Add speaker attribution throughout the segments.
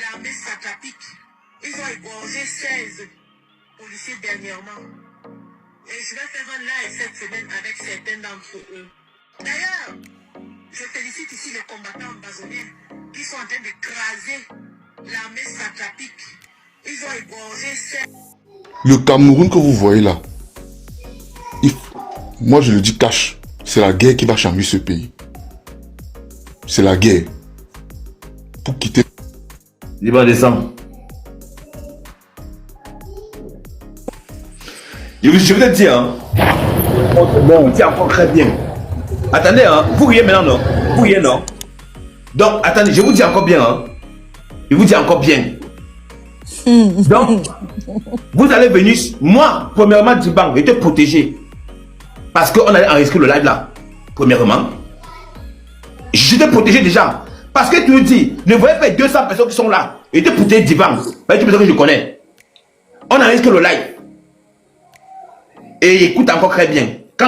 Speaker 1: l'armée satrapique. Ils ont égorgé 16 policiers dernièrement. Et je vais faire un live cette semaine avec certains d'entre eux. D'ailleurs, je félicite ici les combattants ambazoniens qui sont en train d'écraser l'armée satrapique. Ils ont égorgé 16.
Speaker 2: Le Cameroun que vous voyez là, moi je le dis cash, c'est la guerre qui va changer ce pays. C'est la guerre. Pour quitter...
Speaker 3: Libre descend. Je vais te dire, hein. Bon, on tient encore très bien. Attendez, hein. Vous riez maintenant, non? Vous riez, non? Donc, attendez, je vous dis encore bien, hein. Je vous dis encore bien. Donc, vous allez venir, moi, premièrement, Diban, je te protéger. Parce qu'on allait enregistrer le live là. Premièrement, je te protéger déjà. Parce que tu me dis, ne voyez pas 200 personnes qui sont là. Et te protéger Diban. Tu penses que je connais. On enregistre le live. Et écoute encore très bien. Quand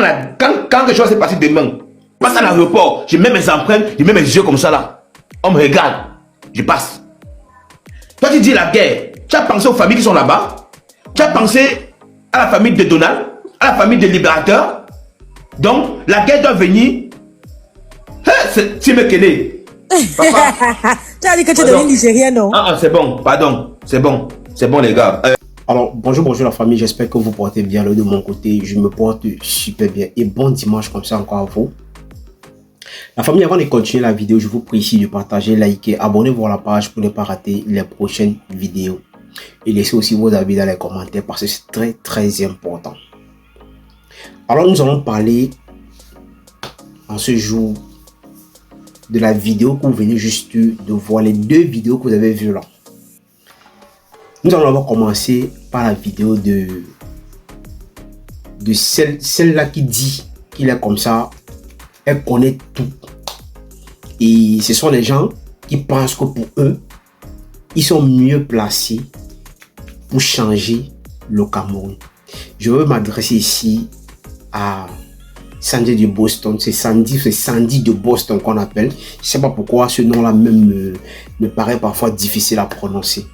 Speaker 3: quelque chose s'est passé demain, je passe à l'aéroport, je mets mes empreintes, je mets mes yeux comme ça là. On me regarde, je passe. Toi tu dis la guerre, tu as pensé aux familles qui sont là-bas, tu as pensé à la famille de Donald, à la famille des libérateurs. Donc la guerre doit venir. Tu me connais. Papa.
Speaker 4: Tu as dit que tu es devenu nigérien, non?
Speaker 3: Ah, c'est bon, pardon, c'est bon les gars.
Speaker 5: Alors, bonjour la famille, j'espère que vous portez bien. De mon côté, je me porte super bien. Et bon dimanche comme ça encore à vous. La famille, avant de continuer la vidéo, je vous prie ici de partager, liker, abonnez-vous à la page pour ne pas rater les prochaines vidéos. Et laissez aussi vos avis dans les commentaires parce que c'est très important. Alors, nous allons parler en ce jour de la vidéo que vous venez juste de voir, les deux vidéos que vous avez vues là. Nous allons d'abord commencer par la vidéo de celle-là qui dit qu'il est comme ça, elle connaît tout. Et ce sont les gens qui pensent que pour eux, ils sont mieux placés pour changer le Cameroun. Je veux m'adresser ici à Sandy de Boston. C'est Sandy de Boston qu'on appelle. Je ne sais pas pourquoi ce nom-là même me paraît parfois difficile à prononcer.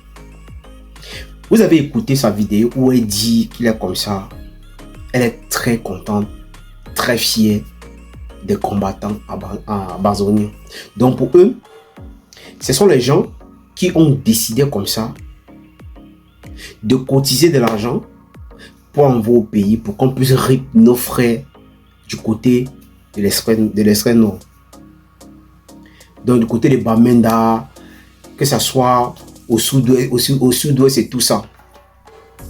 Speaker 5: Vous avez écouté sa vidéo où elle dit qu'il est comme ça. Elle est très contente, très fière des combattants ambazoniens. Donc pour eux, ce sont les gens qui ont décidé comme ça de cotiser de l'argent pour envoyer au pays pour qu'on puisse rip nos frères du côté de l'extrême nord. Donc du côté de Bamenda, que ce soit au sud-ouest et tout ça.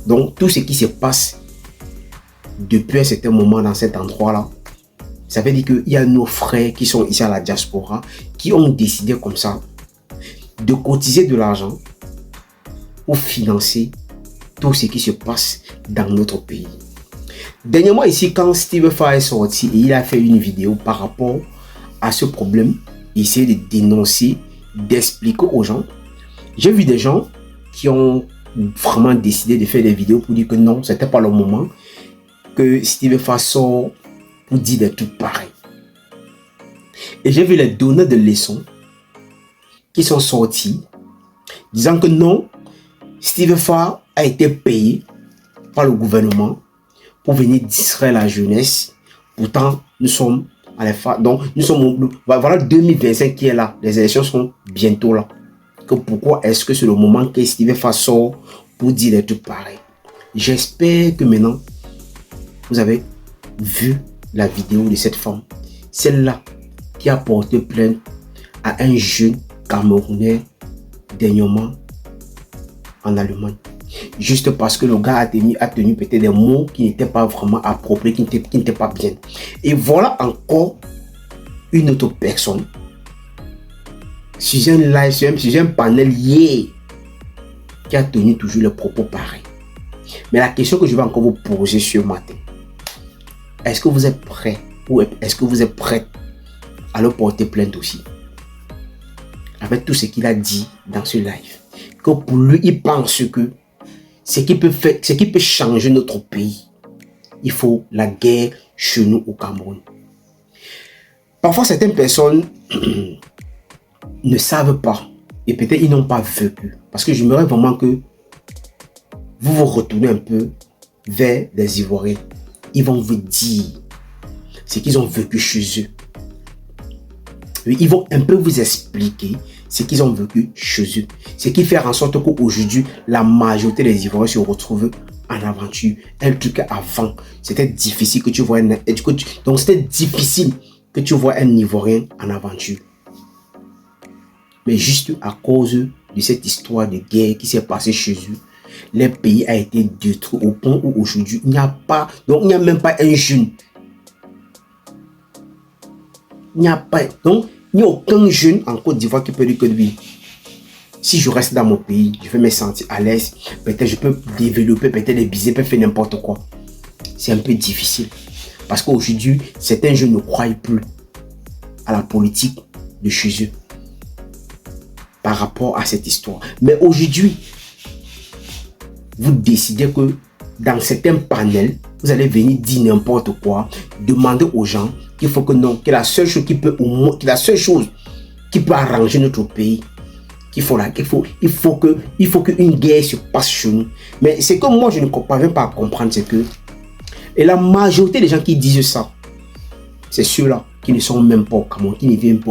Speaker 5: Donc tout ce qui se passe depuis un certain moment dans cet endroit-là, ça veut dire qu'il y a nos frères qui sont ici à la diaspora qui ont décidé comme ça de cotiser de l'argent pour financer tout ce qui se passe dans notre pays. Dernièrement ici, quand Steve Fa est sorti et il a fait une vidéo par rapport à ce problème, il essaie de dénoncer, d'expliquer aux gens. J'ai vu des gens qui ont vraiment décidé de faire des vidéos pour dire que non, c'était pas le moment, que Steve Fa sort pour dire des trucs pareils. Et j'ai vu les donneurs de leçons qui sont sortis disant que non, Steve Fa a été payé par le gouvernement pour venir distraire la jeunesse. Pourtant, nous sommes à la fin. Donc, nous sommes. Voilà 2025 qui est là. Les élections sont bientôt là. Que pourquoi est-ce que c'est le moment que Steve Fa sort pour dire des trucs pareils? J'espère que maintenant, vous avez vu la vidéo de cette femme. Celle-là qui a porté plainte à un jeune Camerounais dernièrement en Allemagne. Juste parce que le gars a tenu peut-être des mots qui n'étaient pas vraiment appropriés, qui n'étaient pas bien. Et voilà encore une autre personne sur un live, sur un panel qui a tenu toujours le propos pareil. Mais la question que je vais encore vous poser ce matin, est-ce que vous êtes prêts ou est-ce que vous êtes prête à le porter plainte aussi? Avec tout ce qu'il a dit dans ce live. Que pour lui, il pense que ce qui peut changer notre pays, il faut la guerre chez nous au Cameroun. Parfois, certaines personnes ne savent pas Et peut-être ils n'ont pas vécu. Parce que j'aimerais vraiment que vous vous retournez un peu vers les Ivoiriens. Ils vont vous dire ce qu'ils ont vécu chez eux. Oui, ils vont un peu vous expliquer ce qu'ils ont vécu chez eux. Ce qui fait en sorte qu'aujourd'hui, la majorité des Ivoiriens se retrouvent en aventure. Un truc avant, c'était difficile que tu vois donc c'était difficile que tu vois un Ivoirien en aventure. Mais juste à cause de cette histoire de guerre qui s'est passée chez eux, le pays a été détruit au point où aujourd'hui, il n'y a pas, donc il n'y a même pas un jeune. Il n'y a pas, donc il n'y a aucun jeune en Côte d'Ivoire qui peut dire que lui, si je reste dans mon pays, je vais me sentir à l'aise, peut-être je peux développer, peut-être les business, peut faire n'importe quoi. C'est un peu difficile. Parce qu'aujourd'hui, certains jeunes ne croient plus à la politique de chez eux par rapport à cette histoire. Mais aujourd'hui, vous décidez que dans certains panels, vous allez venir dire n'importe quoi, demander aux gens qu'il faut que non, que la seule chose qui peut au moins, que la seule chose qui peut arranger notre pays, il faut qu'une guerre se passe chez nous. Mais c'est que moi je ne parviens pas à comprendre, c'est que et la majorité des gens qui disent ça, c'est ceux-là qui ne sont même pas au Cameroun, qui ne viennent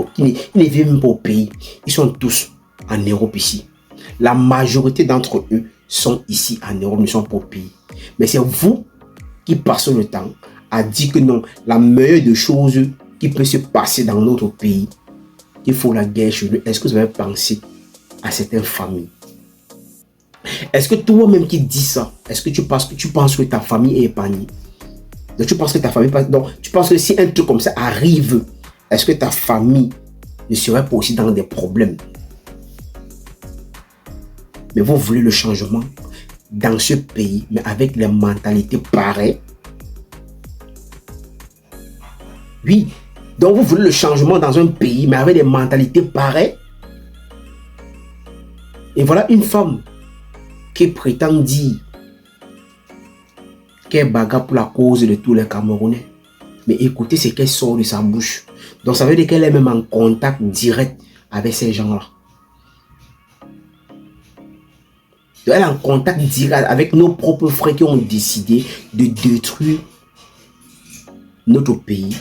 Speaker 5: même pas au pays. Ils sont tous en Europe ici. La majorité d'entre eux sont ici en Europe, ne sont pas au pays. Mais c'est vous qui passez le temps à dire que non, la meilleure des choses qui peut se passer dans notre pays, il faut la guerre chez nous. Est-ce que vous avez pensé à certaines familles? Est-ce que toi-même qui dis ça, est-ce que tu penses que ta famille est épargnée? Donc tu penses que ta famille, donc tu penses que si un truc comme ça arrive, est-ce que ta famille ne serait pas aussi dans des problèmes? Mais vous voulez le changement dans ce pays, mais avec les mentalités pareilles. Oui, donc vous voulez le changement dans un pays, mais avec des mentalités pareilles. Et voilà une femme qui prétend dire qu'elle bagarre pour la cause de tous les Camerounais. Mais écoutez ce qu'elle sort de sa bouche. Donc ça veut dire qu'elle est même en contact direct avec ces gens-là. Elle est en contact direct avec nos propres frères qui ont décidé de détruire notre pays.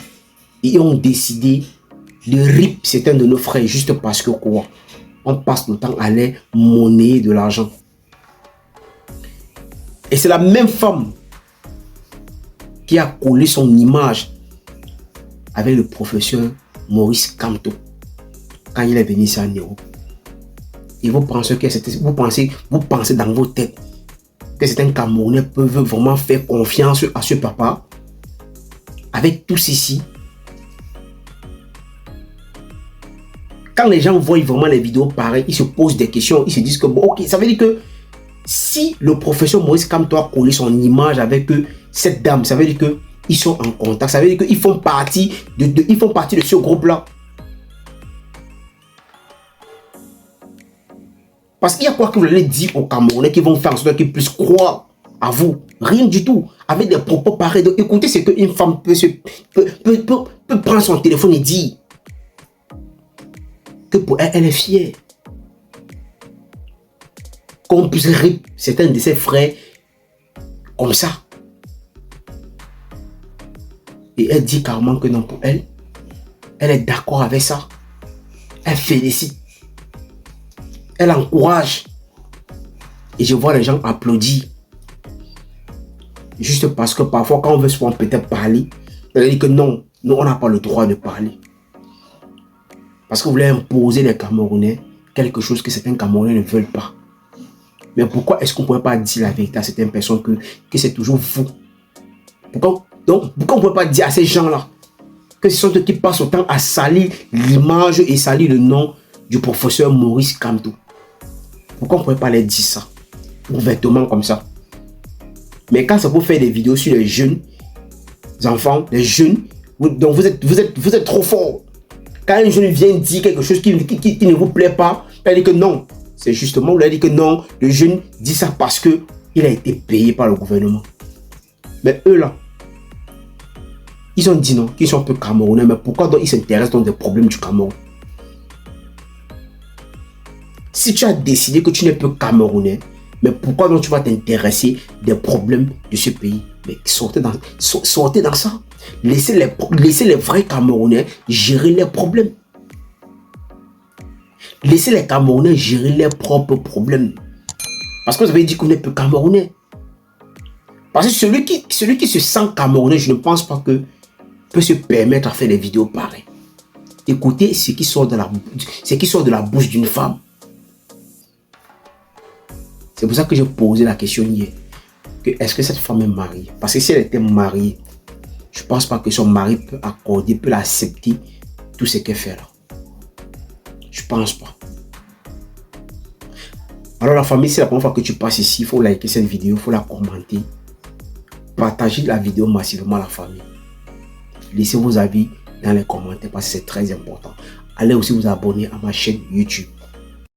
Speaker 5: Et ont décidé de rip certains de nos frères juste parce que quoi? On passe le temps à les monnayer de l'argent. Et c'est la même femme qui a collé son image avec le professeur Maurice Kamto quand il est venu ici en Europe. Et vous pensez dans vos têtes que certains Camerounais peuvent vraiment faire confiance à ce papa avec tout ceci. Quand les gens voient vraiment les vidéos pareilles, ils se posent des questions, ils se disent que bon, ok, ça veut dire que si le professeur Maurice Kamto a collé son image avec cette dame, ça veut dire qu'ils sont en contact, ça veut dire qu'ils font partie de ce groupe-là. Parce qu'il y a quoi que vous allez dire aux Camerounais qui vont faire en sorte qu'ils puissent croire à vous? Rien du tout. Avec des propos pareils. Donc, écoutez ce qu'une femme peut prendre son téléphone et dire. Que pour elle, elle est fière. Qu'on puisse rire certains de ses frères comme ça. Et elle dit carrément que non, pour elle, elle est d'accord avec ça. Elle félicite. Elle encourage. Et je vois les gens applaudir. Juste parce que parfois, quand on veut souvent peut-être parler, elle dit que non, nous, on n'a pas le droit de parler. Parce que vous voulez imposer les Camerounais quelque chose que certains Camerounais ne veulent pas. Mais pourquoi est-ce qu'on ne pourrait pas dire la vérité à certaines personnes que c'est toujours vous? Pourquoi on ne pourrait pas dire à ces gens-là que ce sont eux qui passent autant à salir l'image et salir le nom du professeur Maurice Kamto? Pourquoi on ne pourrait pas leur dire ça ouvertement comme ça? Mais quand ça vous faire des vidéos sur les jeunes enfants, les jeunes, donc vous êtes trop fort. Quand un jeune vient dire quelque chose qui ne vous plaît pas, il dit que non. C'est justement, vous lui dit que non, le jeune dit ça parce qu'il a été payé par le gouvernement. Mais eux là, ils ont dit non, qu'ils sont un peu Camerounais, mais pourquoi donc ils s'intéressent dans des problèmes du Cameroun? Si tu as décidé que tu n'es plus Camerounais, mais pourquoi donc tu vas t'intéresser des problèmes de ce pays? Mais sortez dans ça. Laissez les vrais Camerounais gérer leurs problèmes. Laissez les Camerounais gérer leurs propres problèmes. Parce que vous avez dit qu'on n'est plus Camerounais. Parce que celui qui se sent Camerounais, je ne pense pas que peut se permettre de faire des vidéos pareilles. Écoutez ce qui sort de la bouche d'une femme. C'est pour ça que j'ai posé la question hier. Est-ce que cette femme est mariée? Parce que si elle était mariée, je ne pense pas que son mari peut accorder, peut l'accepter tout ce qu'elle fait là. Je ne pense pas. Alors la famille, c'est la première fois que tu passes ici, il faut liker cette vidéo, il faut la commenter. Partagez la vidéo massivement à la famille. Laissez vos avis dans les commentaires parce que c'est très important. Allez aussi vous abonner à ma chaîne YouTube.